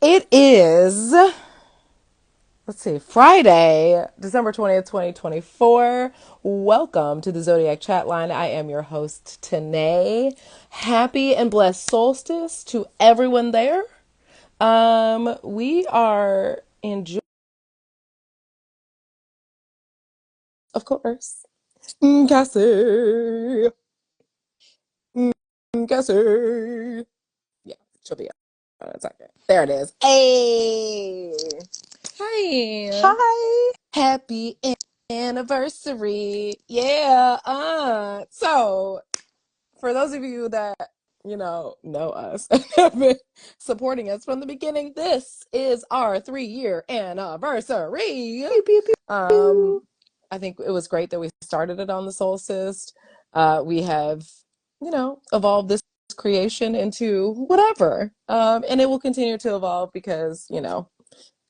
It is, let's see, Friday, December 20th, 2024. Welcome to the Zodiac Chatline. I am your host, Tanae. Happy and blessed solstice to everyone there. We are enjoying, of course, Cassie. Cassie. Yeah, she'll be up in a second. There it is. Hey. Hi. Hi. Happy anniversary. Yeah. So for those of you that, know us and have been supporting us from the beginning, this is our 3-year anniversary. Pew, pew, pew, Um, pew. I think it was great that we started it on the solstice. We have, evolved this creation into whatever. And it will continue to evolve because,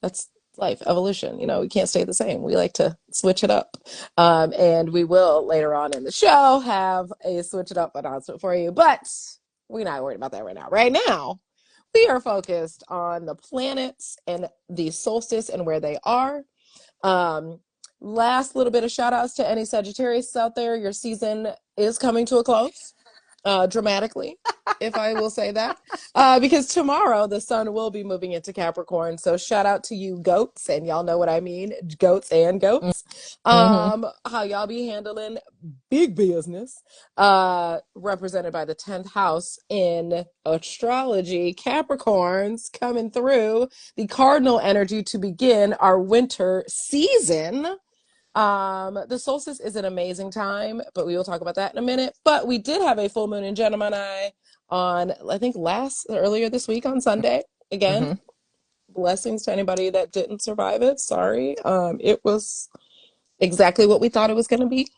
that's life, evolution. We can't stay the same. We like to switch it up. And we will later on in the show have a switch it up announcement for you. But we're not worried about that right now. Right now, we are focused on the planets and the solstice and where they are. Um, Last little bit of shout outs to any Sagittarius out there. Your season is coming to a close dramatically, if I will say that, because tomorrow the sun will be moving into Capricorn. So shout out to you goats, and y'all know what I mean, goats and goats. Mm-hmm. How y'all be handling big business, represented by the 10th house in astrology. Capricorns coming through the cardinal energy to begin our winter season. The solstice is an amazing time, but we will talk about that in a minute. But we did have a full moon in Gemini on, I think, earlier this week on Sunday. Again, Mm-hmm. blessings to anybody that didn't survive it. Sorry. It was exactly what we thought it was going to be,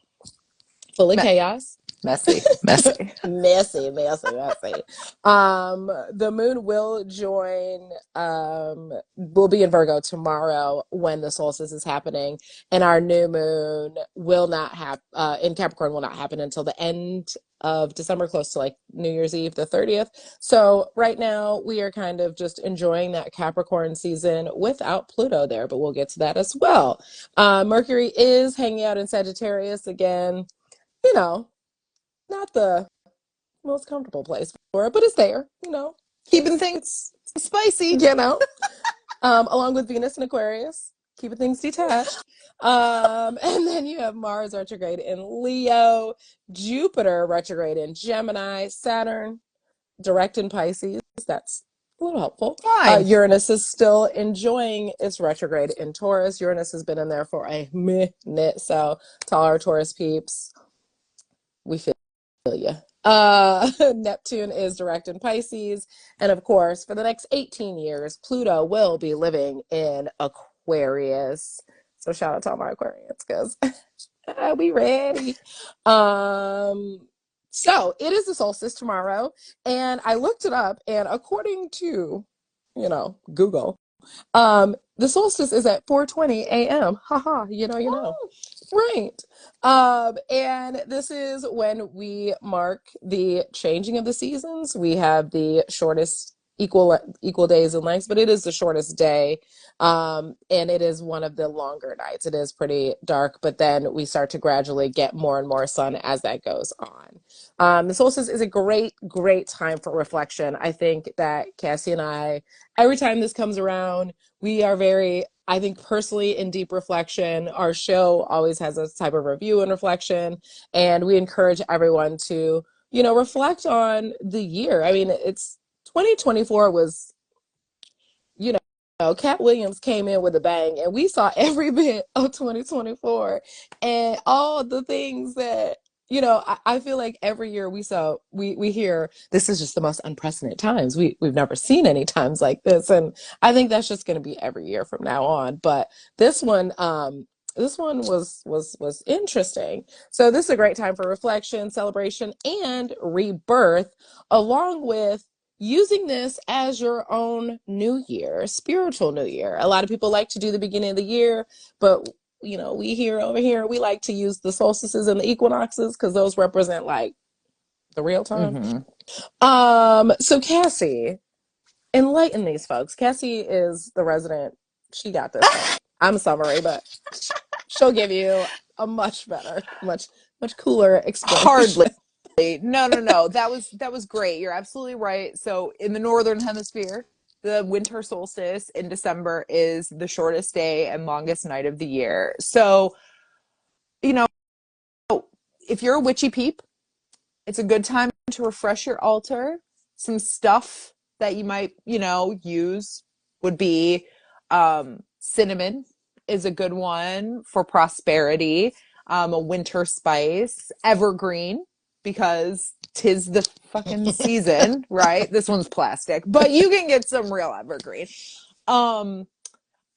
full of Me- chaos. messy, messy. Messy, messy, messy. The moon will be in Virgo tomorrow when the solstice is happening, and our new moon will not have in Capricorn will not happen until the end of December, close to like New Year's Eve, the 30th. So right now we are kind of just enjoying that Capricorn season without Pluto there, but we'll get to that as well. Mercury is hanging out in Sagittarius again, you know, not the most comfortable place for it, but it's there, Keeping things it's spicy. along with Venus and Aquarius, keeping things detached. And then you have Mars retrograde in Leo, Jupiter retrograde in Gemini, Saturn direct in Pisces. That's a little helpful. Fine. Uranus is still enjoying its retrograde in Taurus. Uranus has been in there for a minute, so to all our Taurus peeps, we feel you. Neptune is direct in Pisces. And of course, for the next 18 years, Pluto will be living in Aquarius. So shout out to all my Aquarians because we ready. So it is the solstice tomorrow. And I looked it up, and according to, Google, the solstice is at 4:20 a.m. Haha, you know. Oh, Right. And this is when we mark the changing of the seasons. We have the shortest equal days and lengths, but it is the shortest day. And it is one of the longer nights. It is pretty dark, but then we start to gradually get more and more sun as that goes on. The solstice is a great, great time for reflection. I think that Cassie and I, every time this comes around, we are very, I think, personally in deep reflection. Our show always has a type of review and reflection, and we encourage everyone to, reflect on the year. I mean, it's 2024 was, you Cat Williams came in with a bang, and we saw every bit of 2024 and all the things that, I feel like every year we hear this is just the most unprecedented times. We've never seen any times like this. And I think that's just going to be every year from now on. But this one was interesting. So this is a great time for reflection, celebration, and rebirth, along with using this as your own new year, spiritual new year. A lot of people like to do the beginning of the year, but over here, we like to use the solstices and the equinoxes because those represent like the real time. mm-hmm. So Cassie, enlighten these folks. Cassie is the resident. She got this one. I'm summary, but she'll give you a much better, much cooler explanation. Hardly. No. That was great. You're absolutely right. So in the northern hemisphere, the winter solstice in December is the shortest day and longest night of the year. So, you know, if you're a witchy peep, it's a good time to refresh your altar. Some stuff that you might, use would be cinnamon is a good one for prosperity. A winter spice, evergreen, because 'tis the fucking season, right? This one's plastic, but you can get some real evergreen. Um,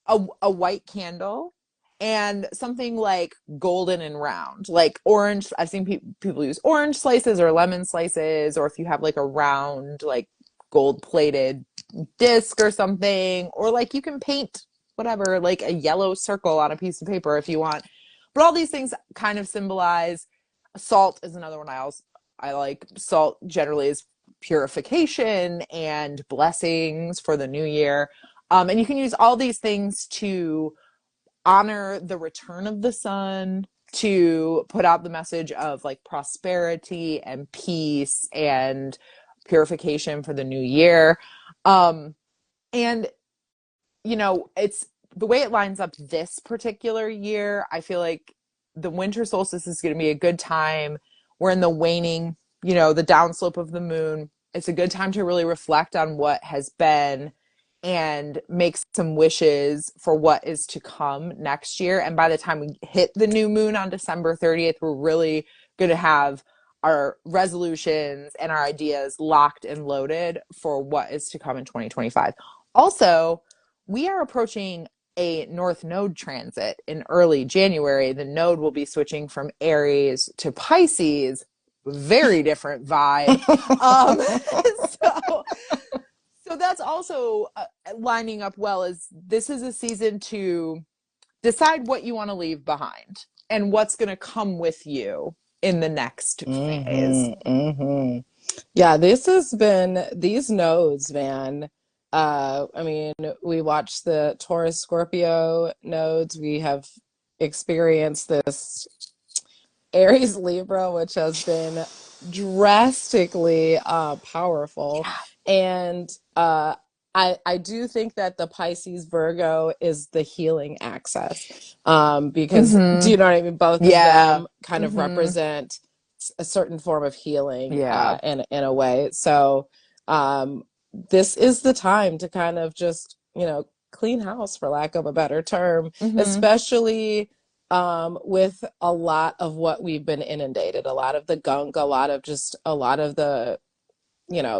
a white candle and something like golden and round, like orange. I've seen people use orange slices or lemon slices, or if you have like a round, like gold plated disc or something, or like you can paint whatever, like a yellow circle on a piece of paper if you want. But all these things kind of symbolize. Salt is another one I like. Salt generally is purification and blessings for the new year. And you can use all these things to honor the return of the sun, to put out the message of like prosperity and peace and purification for the new year. And, it's the way it lines up this particular year. I feel like the winter solstice is going to be a good time. We're in the waning, the downslope of the moon. It's a good time to really reflect on what has been and make some wishes for what is to come next year. And by the time we hit the new moon on December 30th, we're really going to have our resolutions and our ideas locked and loaded for what is to come in 2025. Also, we are approaching a North Node transit in early January. The node will be switching from Aries to Pisces. Very different vibe. So that's also lining up well. Is this is a season to decide what you want to leave behind and what's going to come with you in the next phase. Yeah, this has been these nodes, man. I mean, we watched the Taurus Scorpio nodes. We have experienced this Aries Libra, which has been drastically powerful. And I do think that the Pisces Virgo is the healing axis. Because do you know what I mean? Both of them kind of represent a certain form of healing in a way. So this is the time to kind of just, clean house, for lack of a better term, especially with a lot of what we've been inundated, a lot of the gunk, a lot of the,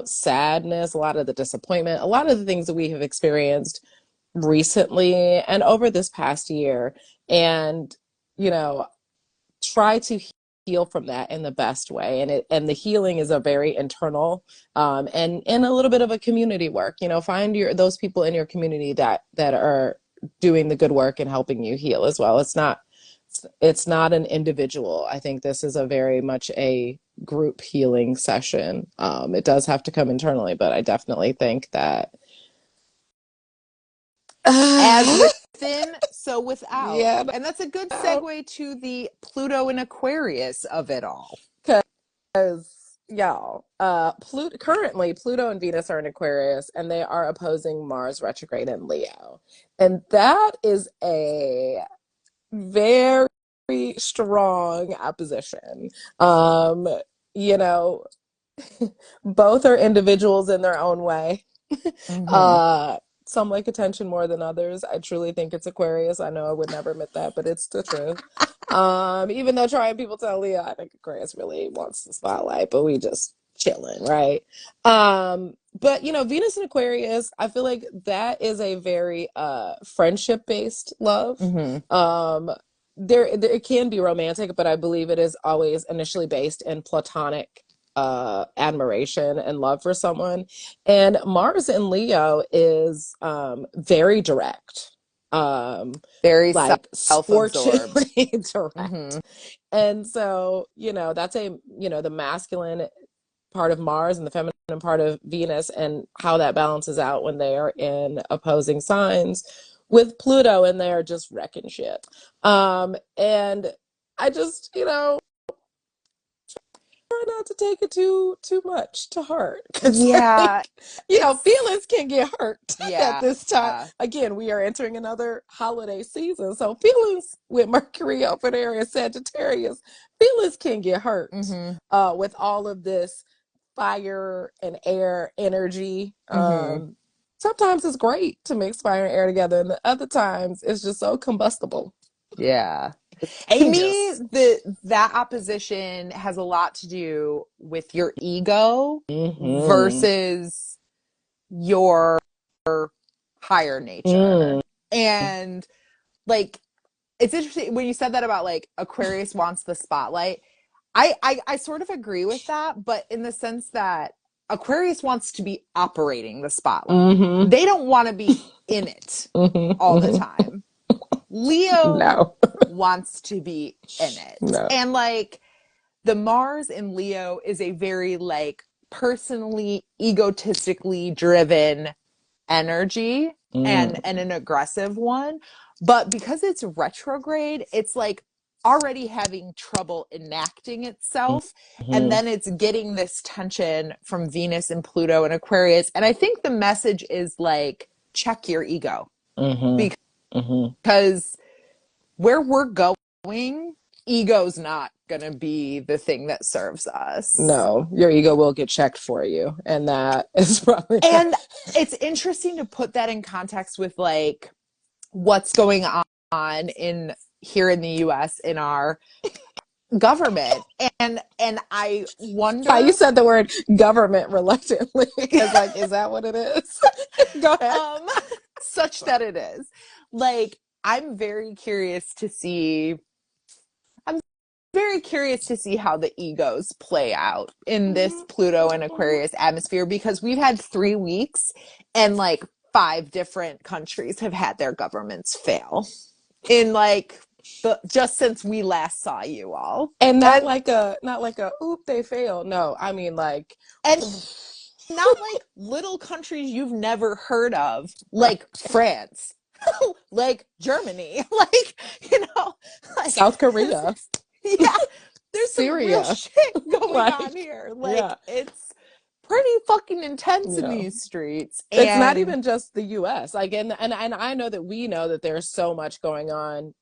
sadness, a lot of the disappointment, a lot of the things that we have experienced recently and over this past year. And, try to heal from that in the best way. And the healing is a very internal, and a little bit of a community work, find those people in your community that are doing the good work and helping you heal as well. It's not an individual. I think this is a very much a group healing session. It does have to come internally, but I definitely think that as within, so without. yeah, And that's a good segue to the Pluto and Aquarius of it all. because y'all, currently Pluto and Venus are in Aquarius, and they are opposing Mars retrograde in Leo, and that is a very strong opposition. You know, both are individuals in their own way. Some like attention more than others. I truly think it's Aquarius. I know I would never admit that, but it's the truth. Even though trying people tell Leo, I think Aquarius really wants the spotlight, but we just chilling, right? But Venus and Aquarius, I feel like that is a very friendship based love. There it can be romantic, but I believe it is always initially based in platonic admiration and love for someone. And Mars in Leo is very direct, very like self-absorbed, direct. And so that's the masculine part of Mars and the feminine and part of Venus, and how that balances out when they are in opposing signs with Pluto, and they're just wrecking shit. And I just, try not to take it too much to heart, because Yeah, it's feelings can get hurt at yeah. this time. Again, we are entering another holiday season, so feelings with Mercury up in there in Sagittarius, feelings can get hurt Mm-hmm. with all of this fire and air energy. Mm-hmm. Sometimes it's great to mix fire and air together, and the other times it's just so combustible. Yeah. It's To me, dangerous. that opposition has a lot to do with your ego Mm-hmm. versus your higher nature. Mm. And like it's interesting when you said that about like Aquarius wants the spotlight. I sort of agree with that, but in the sense that Aquarius wants to be operating the spotlight. Mm-hmm. They don't want to be in it Mm-hmm. all the Mm-hmm. time. Leo No. wants to be in it. No. And like the Mars in Leo is a very like personally egotistically driven energy Mm. and an aggressive one. But because it's retrograde, it's like already having trouble enacting itself. And Mm-hmm. then it's getting this tension from Venus and Pluto and Aquarius. And I think the message is like, check your ego. Mm-hmm. Mm-hmm. Because where we're going, ego's not going to be the thing that serves us. No, your ego will get checked for you, and that is probably not. And it's interesting to put that in context with like what's going on in here in the US in our government. And I How you wonder said the word government reluctantly. It's like, is that what it is? Go ahead. um such that it is. Like I'm very curious to see how the egos play out in this Pluto and Aquarius atmosphere because we've had 3 weeks and like 5 different countries have had their governments fail in like just since we last saw you all. And And not like a oop, they failed. No, I mean like and not like little countries you've never heard of, like France, like Germany, like like South this Korea, is, yeah, there's some real Syria. shit going Like, on here. Like yeah, it's pretty fucking intense you in know. these streets. It's not And even just the US. Like, and I know that we know that there's so much going on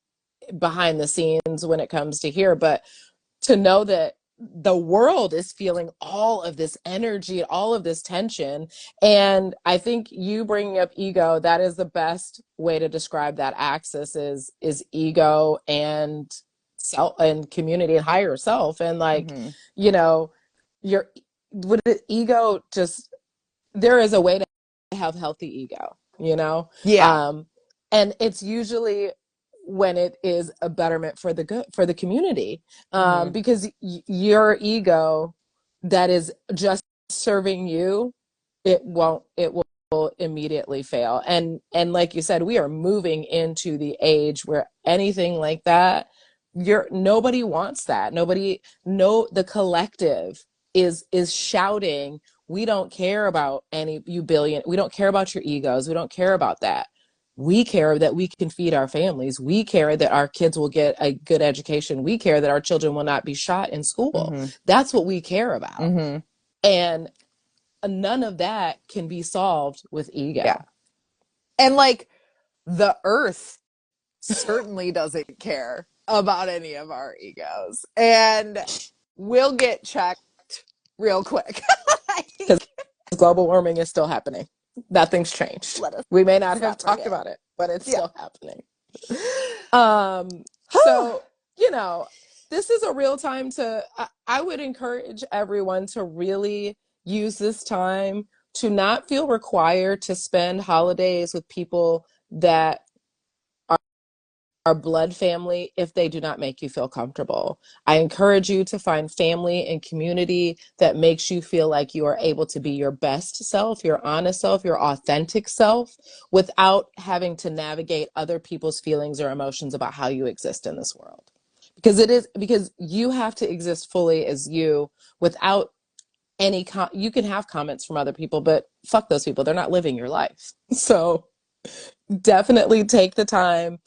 behind the scenes when it comes to here, but to know that the world is feeling all of this energy, all of this tension. And I think you bringing up ego, that is the best way to describe that axis is ego and self and community and higher self. And like, mm-hmm. you know, your with the ego, just there is a way to have healthy ego, Yeah. and it's usually when it is a betterment for the good for the community, Mm-hmm. because your ego that is just serving you, it will immediately fail. And like you said, we are moving into the age where anything like that, nobody wants that. Nobody, no, the collective is shouting, we don't care about any you billion, we don't care about your egos, we don't care about that. We care that we can feed our families, we care that our kids will get a good education, we care that our children will not be shot in school. Mm-hmm. That's what we care about. Mm-hmm. And none of that can be solved with Yeah. ego. And like the earth certainly doesn't care about any of our egos. And we'll get checked real quick. Because global warming is still happening. Nothing's changed. Let us We may not have not talked forget. about it, but it's Yeah. still happening. So, this is a real time I would encourage everyone to really use this time to not feel required to spend holidays with people that are blood family if they do not make you feel comfortable. I encourage you to find family and community that makes you feel like you are able to be your best self, your honest self, your authentic self, without having to navigate other people's feelings or emotions about how you exist in this world. Because you have to exist fully as you without you can have comments from other people, but fuck those people. They're not living your life. So definitely take the time.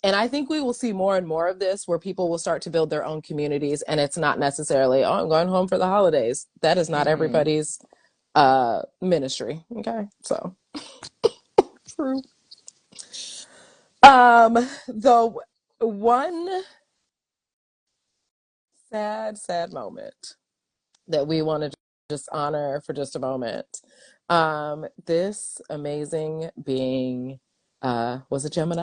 And I think we will see more and more of this where people will start to build their own communities. And it's not necessarily, oh, I'm going home for the holidays. That is not Mm-hmm. everybody's ministry. Okay. So true. The one sad moment that we want to just honor for just a moment. This amazing being was a Gemini.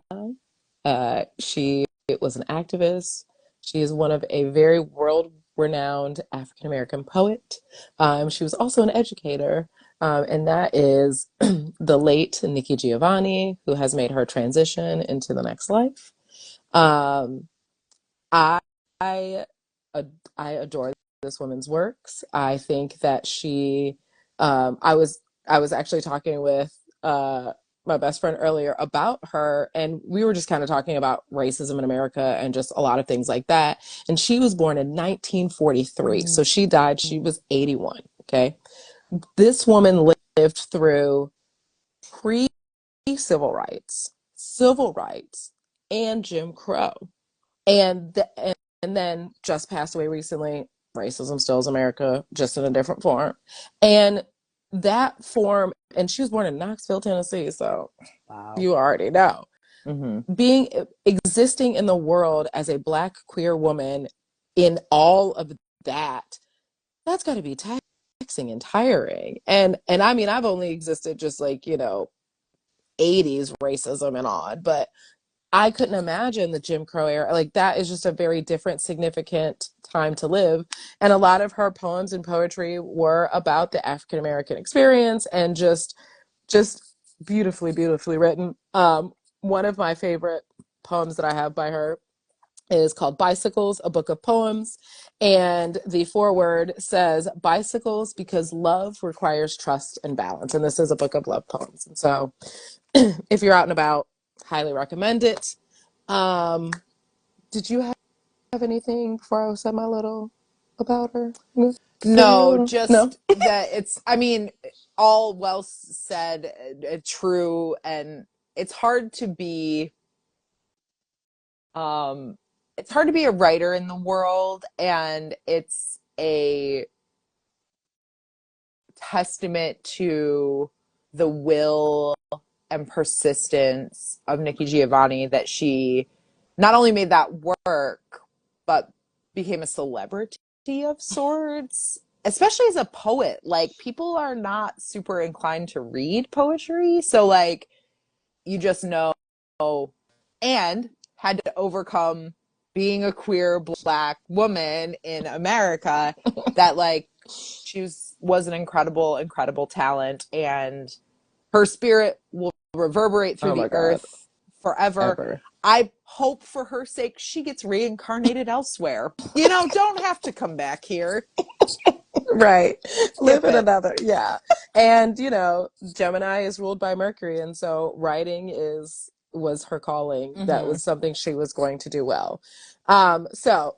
She was an activist. She is one of a very world renowned African American poet. She was also an educator, and that is the late Nikki Giovanni, who has made her transition into the next life. Um, I I I adore this woman's works. I think that I was actually talking with my best friend earlier about her, and we were just kind of talking about racism in America and just a lot of things like that. And she was born in 1943, so she died. She was 81. Okay, this woman lived through pre-civil rights, civil rights, and Jim Crow and and then just passed away recently. Racism still is America, just in a different form. And that form, and she was born in Knoxville, Tennessee, so Wow. you already know. Mm-hmm. Being existing in the world as a Black queer woman in all of that, that's got to be taxing and tiring. And I mean, I've only existed just like 80s racism and on, but I couldn't imagine the Jim Crow era. Like that is just a very different, significant time to live. And a lot of her poems and poetry were about the African American experience and just beautifully, beautifully written. One of my favorite poems that I have by her is called Bicycles, a book of poems. And the foreword says, Bicycles because love requires trust and balance. And this is a book of love poems. And so if you're out and about, highly recommend it. Um, did you have anything before I said my little about her? Say your No, little. No. just that I mean, all well said, true, and it's hard to be, um, it's hard to be a writer in the world, and it's a testament to the will and persistence of Nikki Giovanni that she not only made that work, but became a celebrity of sorts, especially as a poet. Like, people are not super inclined to read poetry. So, like, you just know, and had to overcome being a queer Black woman in America that, like, she was an incredible talent, and her spirit will reverberate through Oh the my God. earth forever. Ever. I hope for her sake she gets reincarnated elsewhere. You know, don't have to come back here. Right. Live Skip in it. another. Yeah. And, Gemini is ruled by Mercury. And so writing was her calling. That Mm-hmm. was something she was going to do well. So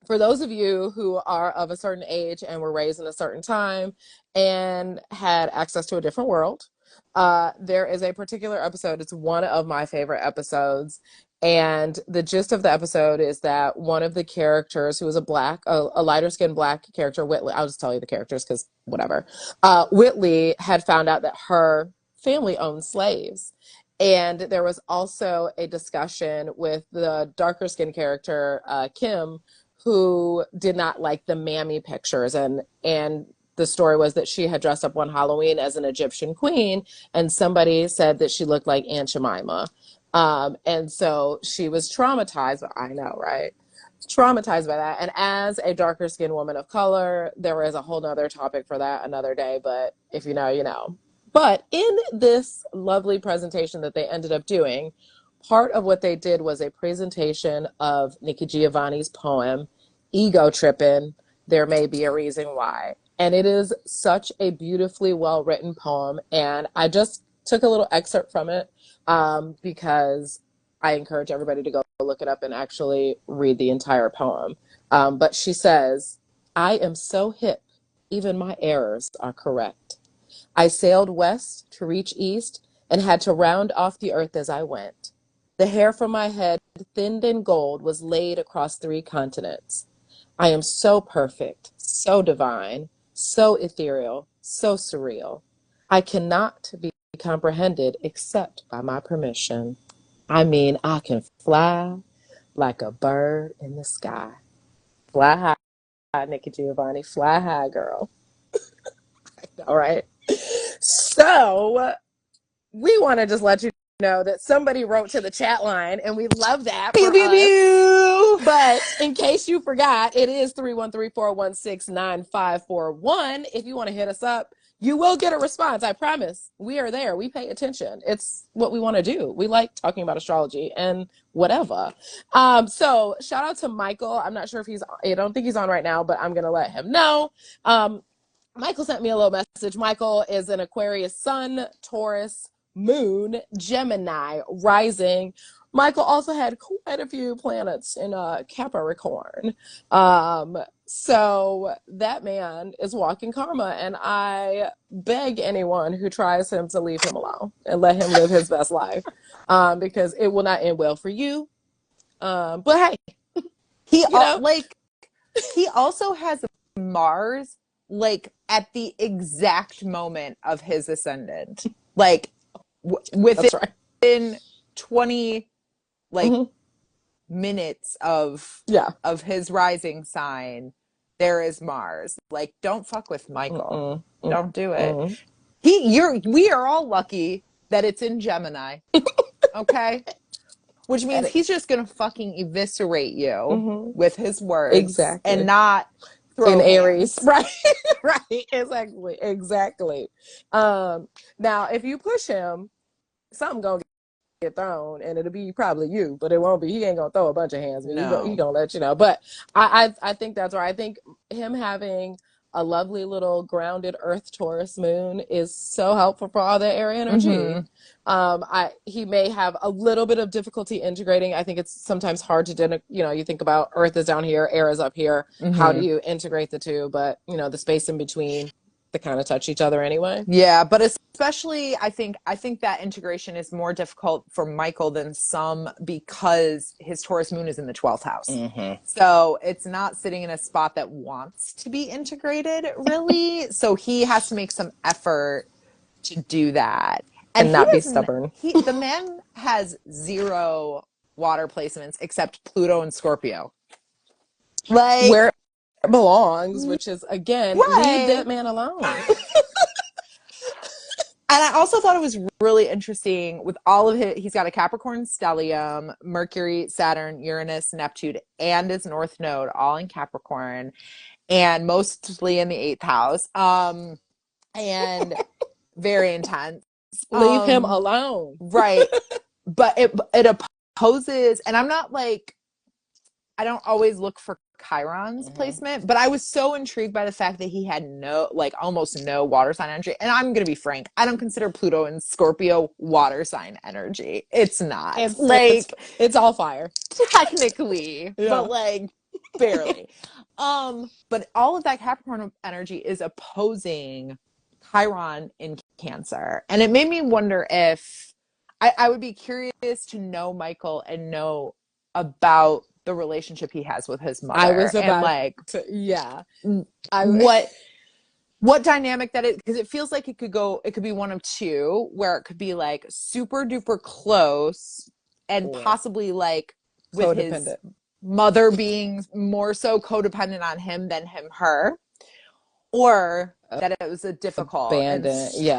for those of you who are of a certain age and were raised in a certain time and had access to a different world, there is a particular episode. It's one of my favorite episodes. And the gist of the episode is that one of the characters who was a lighter skinned Black character, Whitley, I'll just tell you the characters because whatever. Whitley had found out that her family owned slaves. And there was also a discussion with the darker skinned character, Kim, who did not like the mammy pictures, and the story was that she had dressed up one Halloween as an Egyptian queen, and somebody said that she looked like Aunt Jemima. And so she was traumatized. I know, right? Traumatized by that. And as a darker skinned woman of color, there is a whole nother topic for that another day. But if you know, you know. But in this lovely presentation that they ended up doing, part of what they did was a presentation of Nikki Giovanni's poem, Ego Trippin', There May Be a Reason Why. And it is such a beautifully well written poem. And I just took a little excerpt from it because I encourage everybody to go look it up and actually read the entire poem. But she says, I am so hip, even my errors are correct. I sailed west to reach east and had to round off the earth as I went. The hair from my head, thinned in gold, was laid across 3 continents. I am so perfect, so divine, so ethereal, so surreal. I cannot be comprehended except by my permission. I mean, I can fly like a bird in the sky. Fly high, Nikki Giovanni. Fly high, girl. All right. So we want to just let you know that somebody wrote to the chat line, and we love that Pew for pew us. pew. But in case you forgot, it is 313-416-9541. If you want to hit us up, you will get a response. I promise. We are there. We pay attention. It's what we want to do. We like talking about astrology and whatever. So shout out to Michael. I'm not sure if I don't think he's on right now, but I'm going to let him know. Michael sent me a little message. Michael is an Aquarius Sun, Taurus Moon, Gemini Rising. Michael also had quite a few planets in Capricorn. So that man is walking karma, and I beg anyone who tries him to leave him alone and let him live his best life, because it will not end well for you. But hey, He you know, he also has Mars like at the exact moment of his ascendant, like that's right. within 20 like Mhm. minutes of Yeah. his rising sign, there is Mars. Like, don't fuck with Michael. Mm-mm. Don't do it. Mm-mm. We are all lucky that it's in Gemini. Okay? Which means he's just gonna fucking eviscerate you Mm-hmm. with his words and Exactly. not In throw Aries. hands. Right. Right. Exactly. Now if you push him, something gonna get thrown, and it'll be probably you, but it won't be. He ain't gonna throw a bunch of hands, but he No. gonna let you know. But I think that's right. I think him having a lovely little grounded Earth Taurus moon is so helpful for all that air energy. Mm-hmm. He may have a little bit of difficulty integrating. I think it's sometimes hard to, you think about Earth is down here, air is up here. How do Mm-hmm. you integrate the two? But the space in between, they kind of touch each other anyway. Yeah, but especially I think that integration is more difficult for Michael than some because his Taurus moon is in the 12th house. Mm-hmm. So it's not sitting in a spot that wants to be integrated really. So he has to make some effort to do that. And And not be stubborn. the man has 0 water placements except Pluto and Scorpio. Like, Where it belongs, which is, again, leave right. that man alone. And I also thought it was really interesting with all of he's got a Capricorn stellium, Mercury, Saturn, Uranus, Neptune, and his North Node all in Capricorn, and mostly in the 8th house. And very intense. Leave him alone. Right. But it opposes, and I don't always look for Chiron's placement, but I was so intrigued by the fact that he had almost no water sign energy. And I'm going to be frank, I don't consider Pluto and Scorpio water sign energy. It's not. It's all fire. Technically, Yeah. but barely. But all of that Capricorn energy is opposing Chiron in Cancer. And it made me wonder if I would be curious to know Michael and know about the relationship he has with his mother. I was and about to, yeah. what dynamic that is, because it feels like it could be one of two, where it could be super duper close and possibly with his mother being more so codependent on him than him her, or that it was a difficult and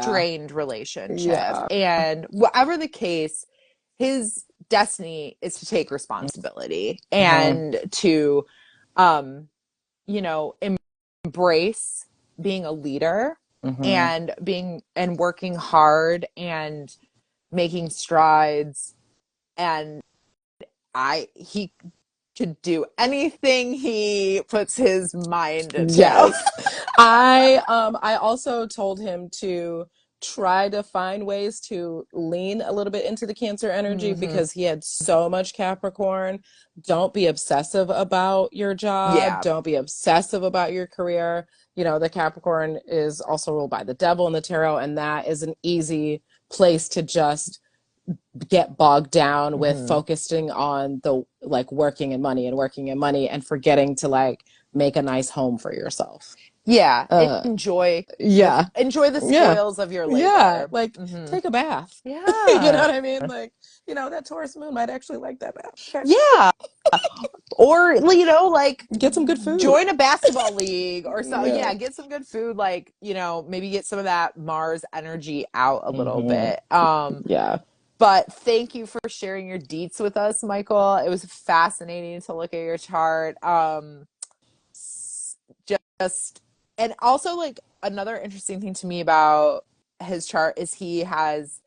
strained relationship. Yeah. And whatever the case, his destiny is to take responsibility and to embrace being a leader and working hard and making strides. And he could do anything he puts his mind to. Yes. I also told him to try to find ways to lean a little bit into the Cancer energy Mm-hmm. because he had so much Capricorn. Don't be obsessive about your job. Yeah. Don't be obsessive about your career. You know, the Capricorn is also ruled by the devil in the tarot, and that is an easy place to just get bogged down with Mm-hmm. focusing on the like working and money and forgetting to like make a nice home for yourself. Yeah. Uh, yeah, Enjoy the yeah, spoils of your yeah. labor. Like Mm-hmm. take a bath. You know Yeah. what I mean? Like, you know, that Taurus moon might actually like that bath. Okay. Yeah. Or, you know, like Get some good food. join a basketball league or so. Yeah. Yeah, get some good food. Like, you know, maybe get some of that Mars energy out a little Hmm. bit. Yeah. But thank you for sharing your deets with us, Michael. It was fascinating to look at your chart. Just, and also like another interesting thing to me about his chart is he has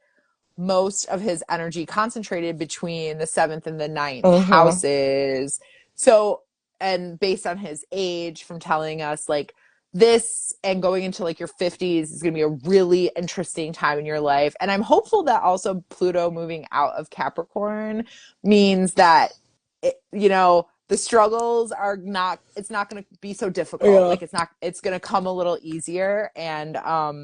most of his energy concentrated between the seventh and the ninth Hmm. houses. So, and based on his age, from telling us like this and going into like your 50s is going to be a really interesting time in your life. And I'm hopeful that also Pluto moving out of Capricorn means that, you know, the struggles are not, it's not going to be so difficult. Yeah. Like it's going to come a little easier. And,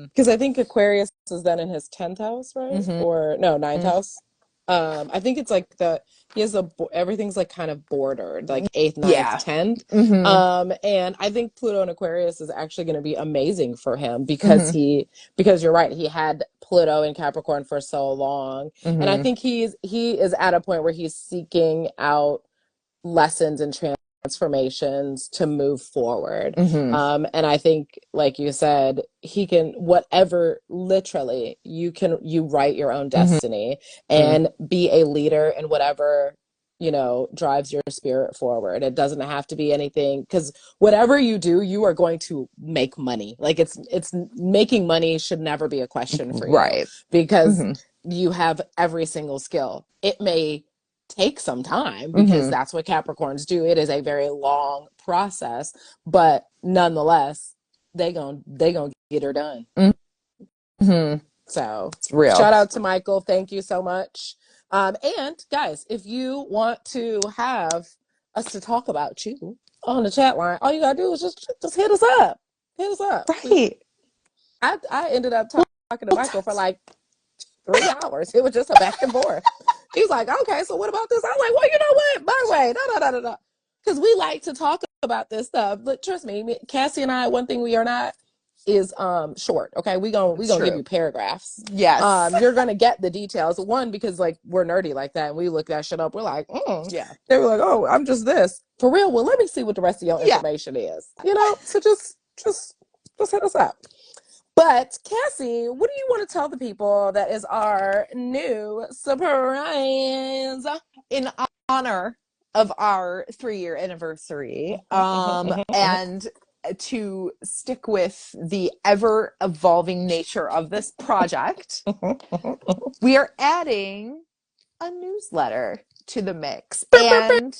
Because I think Aquarius is then in his 10th house, right? mm-hmm, Or no, ninth house. I think it's like he has everything's like kind of bordered, like eighth, ninth, yeah. 10th. Mm-hmm. And I think Pluto and Aquarius is actually going to be amazing for him Mm-hmm. because you're right, he had Pluto in Capricorn for so long. And I Mm-hmm. think he is at a point where he's seeking out lessons and transformations to move forward. Mm-hmm. And I think, like you said, he can, whatever, literally, you write your own destiny Mm-hmm. and be a leader in whatever, you know, drives your spirit forward. It doesn't have to be anything because whatever you do, you are going to make money. Like it's making money should never be a question for you Right. because Mm-hmm. you have every single skill. It may take some time because Mm-hmm. that's what Capricorns do. It is a very long process, but nonetheless, they gonna get her done. Mm-hmm. So It's real. shout out to Michael. Thank you so much. And guys, if you want to have us to talk about you on the chat line, all you gotta do is just hit us up. Hit us up. Right. I ended up Well, talking to Michael for like 3 hours. It was just a back and forth. He was like, okay, so what about this? I was like, well, you know what? By the way, da da da da da. Because we like to talk about this stuff. But trust me, Cassie and I, one thing we are not is short. Okay. We it's gonna give true. you paragraphs. Yes. You're gonna get the details. One, because like we're nerdy like that and we look that shit up. We're like, Yeah. They were like, oh, I'm just this. For real, well, let me see what the rest of your Yeah. information is. You know? So just hit us up. But Cassie, what do you want to tell the people that is our new surprise? In honor of our 3-year anniversary, and to stick with the ever evolving nature of this project, we are adding a newsletter to the mix and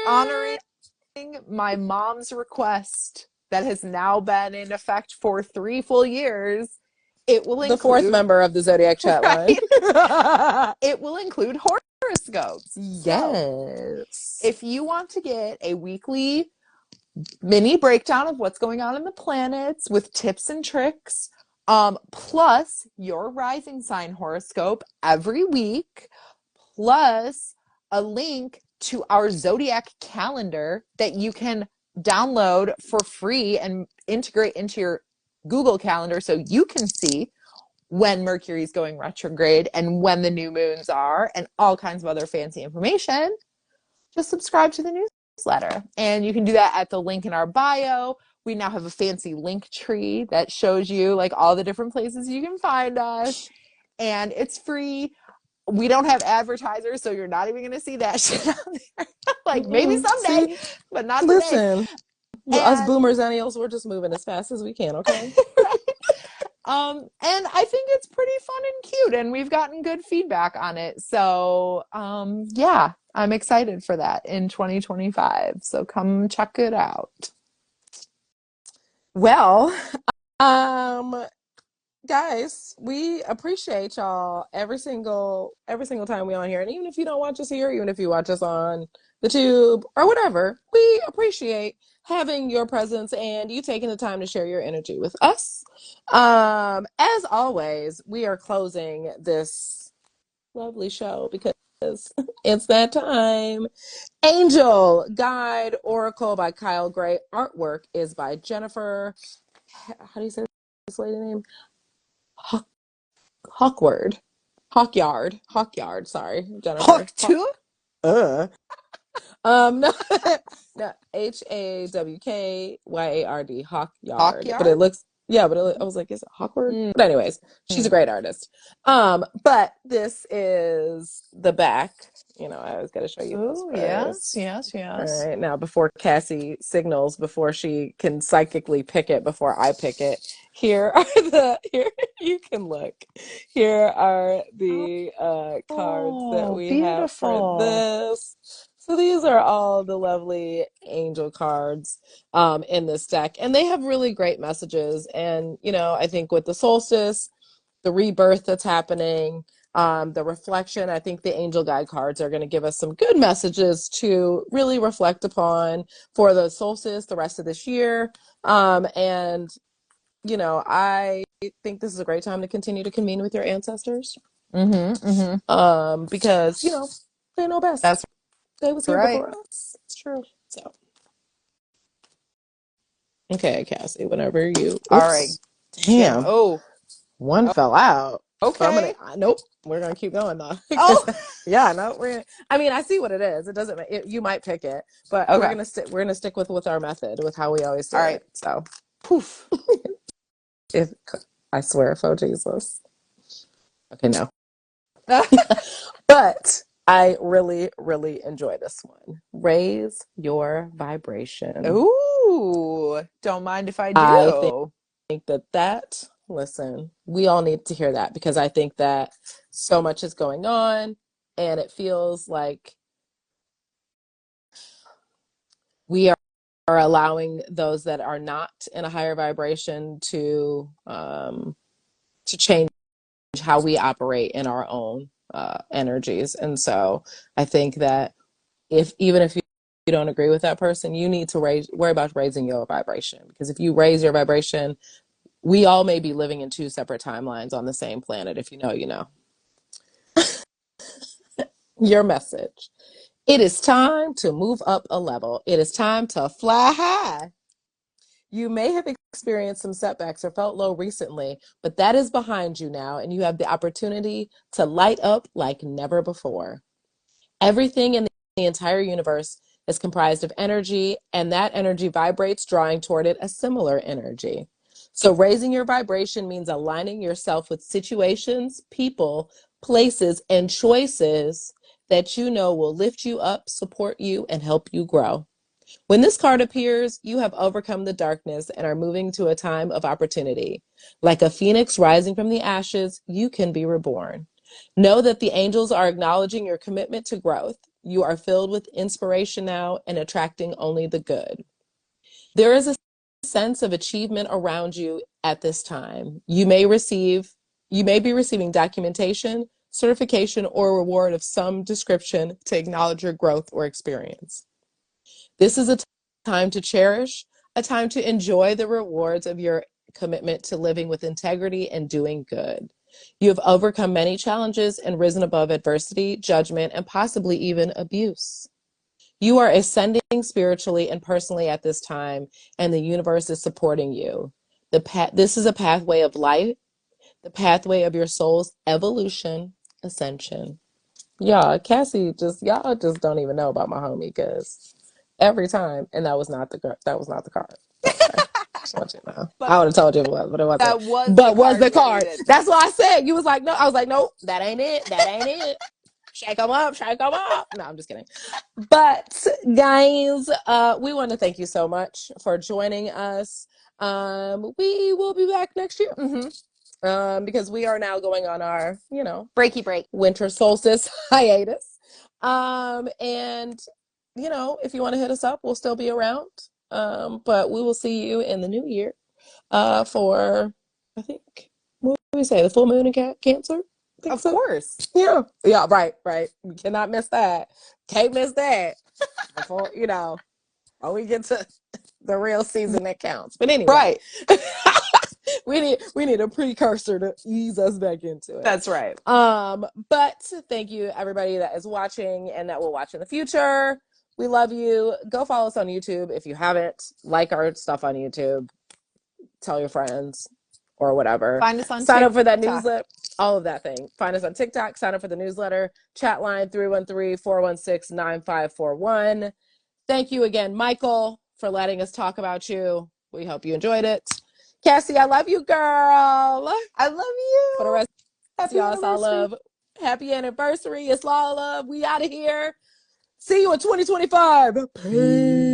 honoring my mom's request that has now been in effect for 3 full years. It will The fourth include, member of the Zodiac chat line. right? It will include horoscopes. So Yes. if you want to get a weekly mini breakdown of what's going on in the planets with tips and tricks, plus your rising sign horoscope every week, plus a link to our zodiac calendar that you can download for free and integrate into your Google Calendar so you can see when Mercury's going retrograde and when the new moons are and all kinds of other fancy information, just subscribe to the newsletter. And you can do that at the link in our bio. We now have a fancy link tree that shows you like all the different places you can find us. And it's free. We don't have advertisers, so you're not even going to see that shit out there. Like maybe someday, See, but not today. listen, us And boomers, annuals, we're just moving as fast as we can, okay? and I think it's pretty fun and cute, and we've gotten good feedback on it. So, yeah, I'm excited for that in 2025. So come check it out. Well, um, guys, we appreciate y'all every single time we on here. And even if you don't watch us here, even if you watch us on the tube or whatever, we appreciate having your presence and you taking the time to share your energy with us. As always, we are closing this lovely show because it's that time. Angel Guide Oracle by Kyle Gray. Artwork is by Jennifer. How do you say this lady name? Hawkward. Hawkyard. Sorry, Jennifer. Hawk too? Uh. No, no, Hawkyard, Hawk Hawkyard. But it yard? looks, yeah, but I was like, is it Hawkward? Mm. But anyways, she's a great artist. But this is the back. I always got to show you this Oh, yes, first. yes, All yes. right, now before Cassie signals, before she can psychically pick it, before I pick it, here you can look. Here are the cards that Oh, we have for beautiful. this. So these are all the lovely angel cards in this deck, and they have really great messages. And I think with the solstice, the rebirth that's happening, the reflection, I think the angel guide cards are going to give us some good messages to really reflect upon for the solstice, the rest of this year. And I think this is a great time to continue to convene with your ancestors. Because they know best. That's They was here right. before us. It's true. So, okay, Cassie, whenever you. All right. Oops. Damn. Oh, One fell out. So I'm gonna. okay. Nope. We're gonna keep going though. Oh, Because yeah, no, I mean, I see what it is. It doesn't. You might pick it, but we're okay. gonna stick. We're gonna stick with our method, with how we always do All right. it. So, Poof. if I swear, for Jesus. Okay, no. But I really, really enjoy this one. Raise your vibration. Ooh, don't mind if I I do. think listen, we all need to hear that because I think that so much is going on and it feels like we are allowing those that are not in a higher vibration to change how we operate in our own energies. And so I think that even if you don't agree with that person, you need to worry about raising your vibration, because if you raise your vibration, we all may be living in two separate timelines on the same planet. If you know, you know. Your message. It is time to move up a level. It is time to fly high. You may have experienced some setbacks or felt low recently, but that is behind you now, and you have the opportunity to light up like never before. Everything in the entire universe is comprised of energy, and that energy vibrates, drawing toward it a similar energy. So, raising your vibration means aligning yourself with situations, people, places, and choices that you know will lift you up, support you, and help you grow. When this card appears, you have overcome the darkness and are moving to a time of opportunity. Like a phoenix rising from the ashes, you can be reborn. Know that the angels are acknowledging your commitment to growth. You are filled with inspiration now and attracting only the good. There is a sense of achievement around you at this time. You may be receiving documentation, certification, or reward of some description to acknowledge your growth or experience. This is a time to cherish, a time to enjoy the rewards of your commitment to living with integrity and doing good. You have overcome many challenges and risen above adversity, judgment, and possibly even abuse. You are ascending spiritually and personally at this time, and the universe is supporting you. This is a pathway of light, the pathway of your soul's evolution, ascension. Y'all just don't even know about my homie, because every time, and that was not the card. Okay, just want you to know. But I would have told you it was, but it wasn't. that was the But was card the you card? needed. That's what I said. You was like, no. I was like, nope, that ain't it. That ain't it. Shake them up, shake them up. No, I'm just kidding. But guys, we want to thank you so much for joining us. We will be back next year. Because we are now going on our, Breaky break. winter solstice hiatus. And if you want to hit us up, we'll still be around. But we will see you in the new year for, I think, what do we say? The full moon in Cancer? I think Of so. course. Yeah. Yeah, right, right. We cannot miss that. Can't miss that. Before, when we get to the real season that counts. But anyway, Right. we need a precursor to ease us back into it. That's right. But thank you everybody that is watching and that will watch in the future. We love you. Go follow us on YouTube if you haven't. Like our stuff on YouTube. Tell your friends or whatever. Find us on Sign up for that TikTok. newsletter. All of that thing. Find us on TikTok. Sign up for the newsletter. Chat line 313-416-9541. Thank you again, Michael, for letting us talk about you. We hope you enjoyed it. Cassie, I love you, girl. I love you. For the rest of Happy y'all, it's all anniversary. love. Happy anniversary. It's all love. We out of here. See you in 2025. Peace.